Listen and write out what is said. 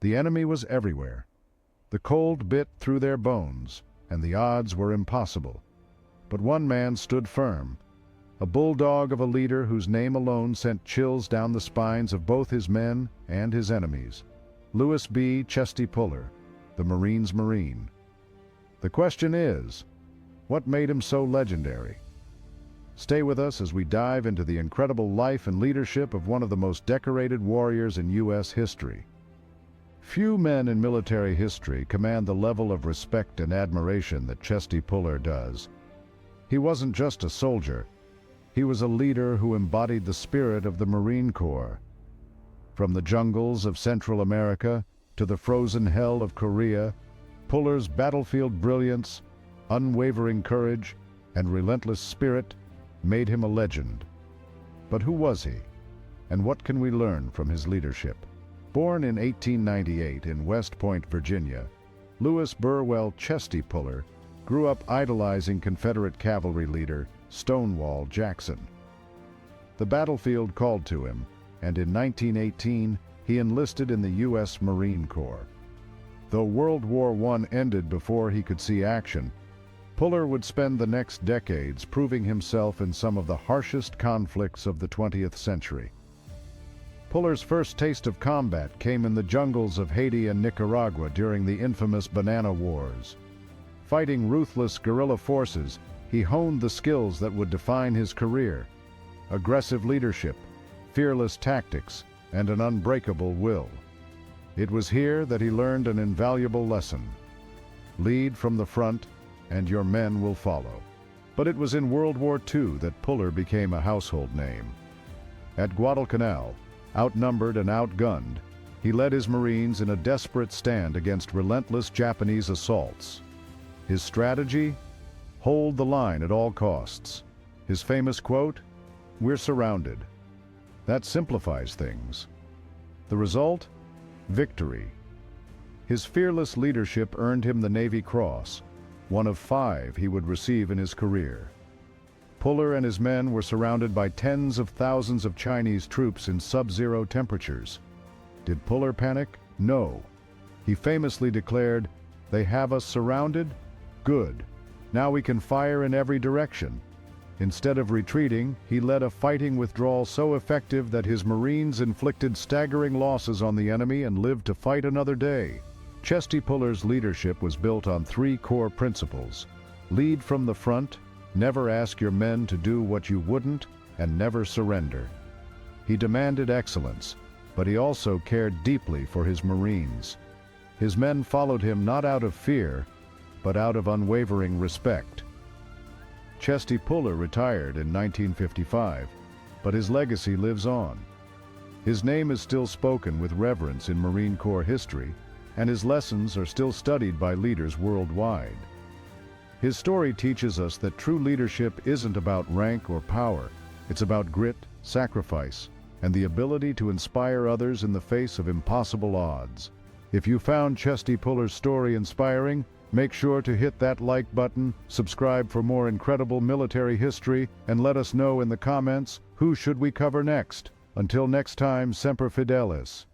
The enemy was everywhere. The cold bit through their bones, and the odds were impossible. But one man stood firm, a bulldog of a leader whose name alone sent chills down the spines of both his men and his enemies. Louis B. Chesty Puller, the Marine's Marine. The question is, what made him so legendary? Stay with us as we dive into the incredible life and leadership of one of the most decorated warriors in U.S. history. Few men in military history command the level of respect and admiration that Chesty Puller does. He wasn't just a soldier. He was a leader who embodied the spirit of the Marine Corps. From the jungles of Central America to the frozen hell of Korea, Puller's battlefield brilliance, unwavering courage, and relentless spirit made him a legend. But who was he? And what can we learn from his leadership? Born in 1898 in West Point, Virginia, Louis Burwell Chesty Puller grew up idolizing Confederate cavalry leader Stonewall Jackson. The battlefield called to him, and in 1918 he enlisted in the U.S. Marine Corps. Though World War I ended before he could see action, Puller would spend the next decades proving himself in some of the harshest conflicts of the 20th century. Puller's first taste of combat came in the jungles of Haiti and Nicaragua during the infamous Banana Wars. Fighting ruthless guerrilla forces, he honed the skills that would define his career: aggressive leadership, fearless tactics, and an unbreakable will. It was here that he learned an invaluable lesson: lead from the front, and your men will follow. But it was in World War II that Puller became a household name. At Guadalcanal, outnumbered and outgunned, he led his Marines in a desperate stand against relentless Japanese assaults. His strategy? Hold the line at all costs. His famous quote? "We're surrounded." That simplifies things. The result? Victory. His fearless leadership earned him the Navy Cross, one of 5 he would receive in his career. Puller and his men were surrounded by tens of thousands of Chinese troops in sub-zero temperatures. Did Puller panic? No. He famously declared, "They have us surrounded? Good. Now we can fire in every direction." Instead of retreating, he led a fighting withdrawal so effective that his Marines inflicted staggering losses on the enemy and lived to fight another day. Chesty Puller's leadership was built on 3 core principles: lead from the front, never ask your men to do what you wouldn't, and never surrender. He demanded excellence, but he also cared deeply for his Marines. His men followed him not out of fear, but out of unwavering respect. Chesty Puller retired in 1955, but his legacy lives on. His name is still spoken with reverence in Marine Corps history, and his lessons are still studied by leaders worldwide. His story teaches us that true leadership isn't about rank or power. It's about grit, sacrifice, and the ability to inspire others in the face of impossible odds. If you found Chesty Puller's story inspiring, make sure to hit that like button, subscribe for more incredible military history, and let us know in the comments, who should we cover next? Until next time, Semper Fidelis.